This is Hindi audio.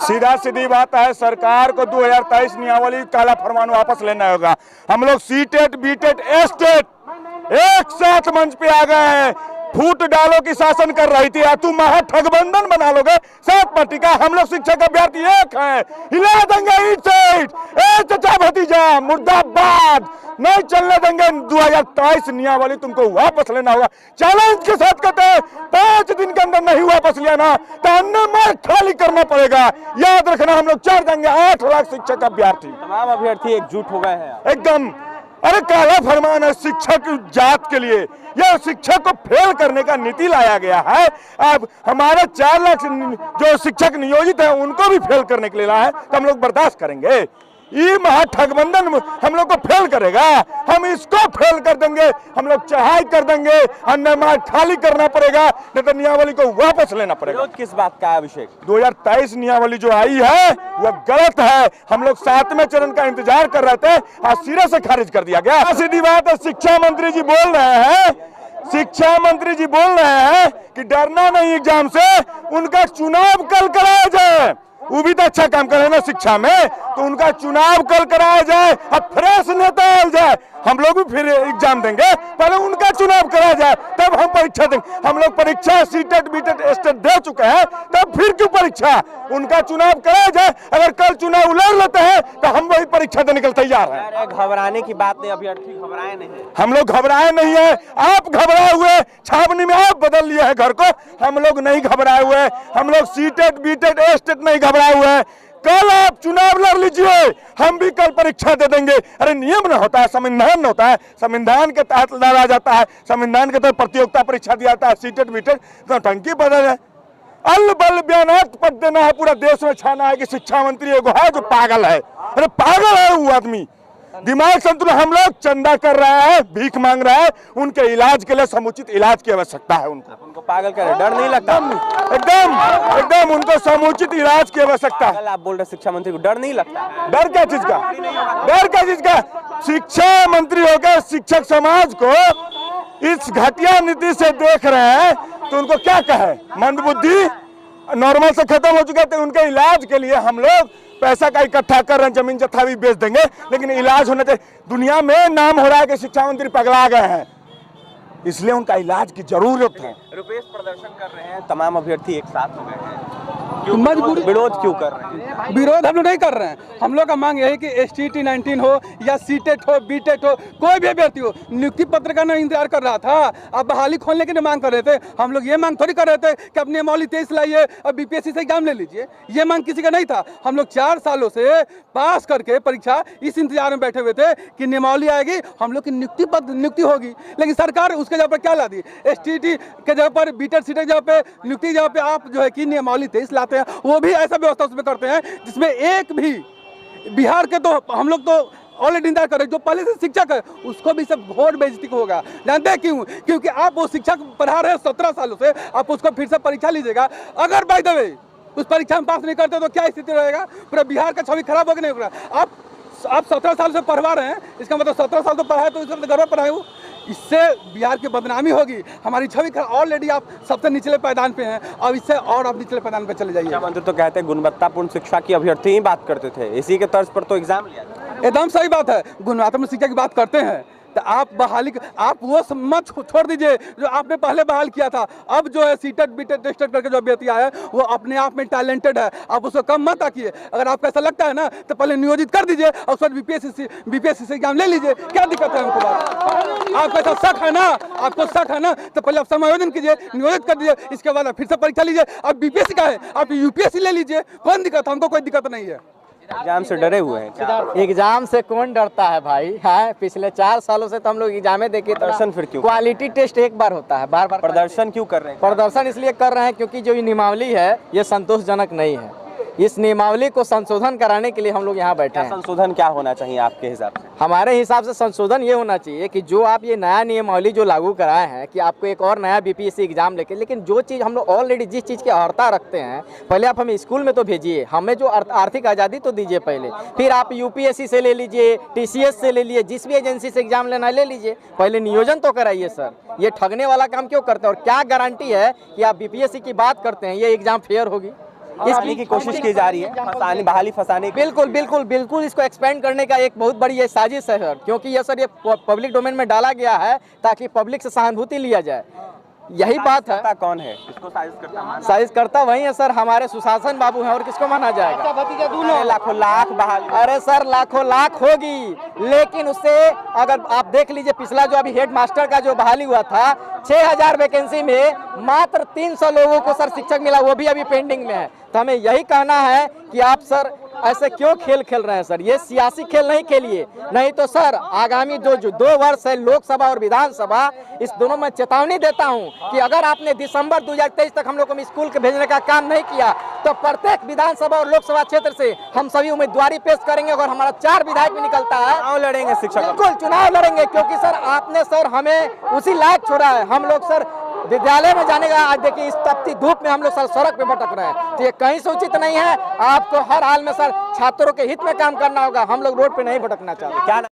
सीधा सीधी बात है, सरकार को 2023 नियमावली काला फरमान वापस लेना होगा। हम लोग सीटेट बीटेट एस्टेट एक साथ मंच पे आ गए हैं। फूट डालो की शासन कर रही थी, तुम महा ठगबंधन बना लोगे सात पार्टी का। हम लोग शिक्षक अभ्यर्थी एक है, हिला देंगे ईट से ईट। ए चचा भतीजा मुर्दाबाद, नहीं चलने देंगे। 2023 नियमावली तुमको वापस लेना होगा। चैलेंज के साथ कहते हैं 5 दिन के अंदर नहीं वापस लिया ना तो अन्न में खाली करना पड़ेगा। याद रखना, हम लोग चढ़ देंगे 8 लाख शिक्षक अभ्यर्थी। तमाम अभ्यर्थी एकजुट हो गए हैं एकदम। अरे काला फरमान है शिक्षक जात के लिए, यह शिक्षक को फेल करने का नीति लाया गया है। अब हमारे 4 लाख जो शिक्षक नियोजित हैं उनको भी फेल करने के लिए लाया है, तो हम लोग बर्दाश्त करेंगे? ये महा ठगबंधन हम लोग को फेल करेगा, हम इसको फेल कर देंगे। हम लोग चढ़ाई कर देंगे, अन्य खाली करना पड़ेगा, नहीं तो नियमावली को वापस लेना पड़ेगा। विरोध किस बात का है अभिषेक? 2023 नियमावली जो आई है वह गलत है। हम लोग 7वें चरण का इंतजार कर रहे थे, आज सिरे से खारिज कर दिया गया। सीधी बात है, शिक्षा मंत्री जी बोल रहे हैं, शिक्षा मंत्री जी बोल रहे हैं कि डरना नहीं एग्जाम से, उनका चुनाव कल कराया जाए। वो भी तो अच्छा काम कर रहे हैं ना शिक्षा में, तो उनका चुनाव कल कराया जाए, अब फ्रेश नेता आ जाए। हम लोग भी फिर एग्जाम देंगे, पहले उनका चुनाव कराया जाए तब हम परीक्षा देंगे। हम लोग परीक्षा सीटेट बीटेट एस्टेट दे चुके हैं, तब फिर क्यों परीक्षा? उनका चुनाव कराया जाए। अगर कल चुनाव लड़ लेते हैं तो हम वही परीक्षा देने के लिए तैयार हैं। घबराने की बात नहीं, अभ्यर्थी घबराए नहीं। हम लोग घबराए नहीं है, आप घबराए हुए, छावनी में आप बदल लिए हैं घर को। हम लोग नहीं घबराए हुए, हम लोग सीटेट बीटेट एस्टेट नहीं घबराए हुए हैं। कल आप चुनाव लड़ लीजिए, हम भी कल परीक्षा दे देंगे। अरे नियम न होता है, संविधान न होता है, संविधान के तहत लड़ा जाता है, संविधान के तहत प्रतियोगिता परीक्षा दिया जाता है। सीटेट बीटेट तो टंकी बदल है, अल बल बयानात पद देना है, पूरा देश में छाना है कि शिक्षा मंत्री एगो है जो पागल है। अरे पागल है वो आदमी, दिमाग संतुलन। हम लोग चंदा कर रहे हैं, भीख मांग रहे हैं, उनके इलाज के लिए समुचित इलाज की आवश्यकता है। उनको पागल करे, डर नहीं लगता? एकदम उनको समुचित इलाज की आवश्यकता है। आप बोल रहे शिक्षा मंत्री को डर नहीं लगता? डर क्या चीज का? डर क्या चीज का? शिक्षा मंत्री होकर शिक्षक समाज को इस घटिया नीति से देख रहे हैं तो उनको क्या कहे? मंदबुद्धि नॉर्मल से खत्म हो चुके थे। उनके इलाज के लिए हम लोग पैसा का इकट्ठा कर रहे हैं, जमीन जत्था भी बेच देंगे, लेकिन इलाज होना चाहिए। दुनिया में नाम हो रहा है कि शिक्षा मंत्री पगला गए हैं, इसलिए उनका इलाज की जरूरत है। रुपेश प्रदर्शन कर रहे हैं, तमाम अभ्यर्थी एक साथ हो गए हैं, मजबूरी विरोध क्यों कर रहे हैं? विरोध हम लोग नहीं कर रहे हैं। हम लोग का मांग यही कि STT 19 हो या सीटेट हो बीटेट हो, कोई भी अभ्यर्थी हो, नियुक्ति पत्र का नहीं इंतजार कर रहा था। अब बहाली खोलने की मांग कर रहे थे। हम लोग ये मांग थोड़ी कर रहे थे कि अब नियमावली 23 लाइए और BPSC से एग्जाम ले लीजिए, ये मांग किसी का नहीं था। हम लोग 4 सालों से पास करके परीक्षा इस इंतजार में बैठे हुए थे कि नियमावली आएगी, हम लोग की नियुक्ति होगी। लेकिन सरकार उसके जगह पर क्या ला दी? STT के जगह पर बीटेट सीटेट जगह पे नियुक्ति जगह पे आप जो है कि नियमावली 23 लाते हैं, वो भी ऐसा व्यवस्था उसमें करते हैं जिसमें एक भी बिहार के, तो हम लोग तो ऑलरेडी इंतजार कर रहे हैं, जो पहले से शिक्षक है उसको भी सब घोर बेइज्जती को होगा। जानते हैं क्यों? क्योंकि आप वो शिक्षक पढ़ा रहे हैं 17 सालों से, आप उसको फिर से परीक्षा लीजिएगा, अगर बाय द वे उस परीक्षा में पास नहीं करते तो क्या स्थिति रहेगा? पूरा बिहार का छवि खराब होगा नहीं होगा? आप 17 साल से पढ़वा रहे हैं, इसका मतलब 17 साल तो पढ़ाए, तो इसका गर्व पढ़ाए, इससे बिहार की बदनामी होगी, हमारी छवि ऑलरेडी आप सबसे निचले पायदान पे हैं, अब इससे और आप निचले पायदान पे चले जाइए। शिक्षा मंत्री तो कहते हैं गुणवत्तापूर्ण शिक्षा की अभ्यर्थी ही बात करते थे, इसी के तर्ज पर तो एग्जाम लिया था। एकदम सही बात है, गुणवत्तापूर्ण शिक्षा की बात करते हैं तो आप बहाली, आप वो मत छोड़ दीजिए जो आपने पहले बहाल किया था। अब जो है सीटेट बीटेट टेस्टेड करके जो अभ्यर्थी आया है वो अपने आप में टैलेंटेड है, आप उसको कम मत आकिए। अगर आपको ऐसा लगता है ना तो पहले नियोजित कर दीजिए और उसके बाद BPSC से एग्जाम ले लीजिए, क्या दिक्कत है हमको? बात आपको ऐसा शक है ना, आपको शक है ना, तो पहले आप समायोजन कीजिए, नियोजित कर दीजिए, इसके बाद फिर से परीक्षा लीजिए। अब BPSC का है, आप UPSC ले लीजिए, कौन दिक्कत? हमको कोई दिक्कत नहीं है। एग्जाम से डरे हुए हैं? एग्जाम से कौन डरता है भाई? है पिछले 4 सालों से तो हम लोग एग्जाम देखे। प्रदर्शन फिर क्यों? क्वालिटी टेस्ट एक बार होता है, बार बार प्रदर्शन क्यों कर रहे हैं? प्रदर्शन इसलिए कर रहे हैं क्योंकि जो ये नियमावली है ये संतोषजनक नहीं है। इस नियमावली को संशोधन कराने के लिए हम लोग यहाँ बैठे हैं। संशोधन क्या होना चाहिए आपके हिसाब से? हमारे हिसाब से संशोधन ये होना चाहिए कि जो आप ये नया नियमावली जो लागू कराए हैं कि आपको एक और नया BPSC एग्जाम लेके, लेकिन जो चीज़ हम लोग ऑलरेडी जिस चीज़ की अर्हता रखते हैं, पहले आप हमें स्कूल में तो भेजिए, हमें जो आर्थिक आज़ादी तो दीजिए पहले, फिर आप UPSC से ले लीजिए, TCS से ले लीजिए, जिस भी एजेंसी से एग्जाम लेना है ले लीजिए, पहले नियोजन तो कराइए सर। ये ठगने वाला काम क्यों करते हैं? और क्या गारंटी है कि आप BPSC की बात करते हैं ये एग्जाम फेयर होगी? इसकी की कोशिश की जा रही है, फंसाने, बहाली फंसाने की। बिल्कुल बिल्कुल बिल्कुल इसको एक्सपेंड करने का एक बहुत बड़ी ये साजिश है सर, क्योंकि ये सर ये पब्लिक डोमेन में डाला गया है ताकि पब्लिक से सहानुभूति लिया जाए, यही बात है। करता कौन है इसको साजिश करता? साजिश करता वही है सर, हमारे सुशासन बाबू हैं, और किसको माना जाएगा? भतीजा दोनों लाखों लाख बहाली। अरे सर लाखों लाख होगी, लेकिन उससे अगर आप देख लीजिए पिछला जो अभी हेड मास्टर का जो बहाली हुआ था, 6000 वैकेंसी में मात्र 300 लोगों को सर शिक्षक मिला, वो भी अभी पेंडिंग में है। तो हमें यही कहना है कि आप सर ऐसे क्यों खेल खेल रहे हैं सर, ये सियासी खेल नहीं खेलिए, नहीं तो सर आगामी जो 2 वर्ष है लोकसभा और विधानसभा, इस दोनों में चेतावनी देता हूं कि अगर आपने दिसंबर 2023 तक हम लोग को स्कूल के भेजने का काम नहीं किया तो प्रत्येक विधानसभा और लोकसभा क्षेत्र से हम सभी उम्मीदवारी पेश करेंगे, और हमारा 4 विधायक भी निकलता है, चुनाव लड़ेंगे शिक्षक। बिल्कुल चुनाव लड़ेंगे, क्योंकि सर आपने सर हमें उसी लायक छोड़ा है। हम लोग सर विद्यालय में जाने का, आज देखिए इस तपती धूप में हम लोग सर सड़क पे भटक रहे हैं, तो ये कहीं से उचित नहीं है। आपको हर हाल में सर छात्रों के हित में काम करना होगा, हम लोग रोड पे नहीं भटकना चाहते। क्या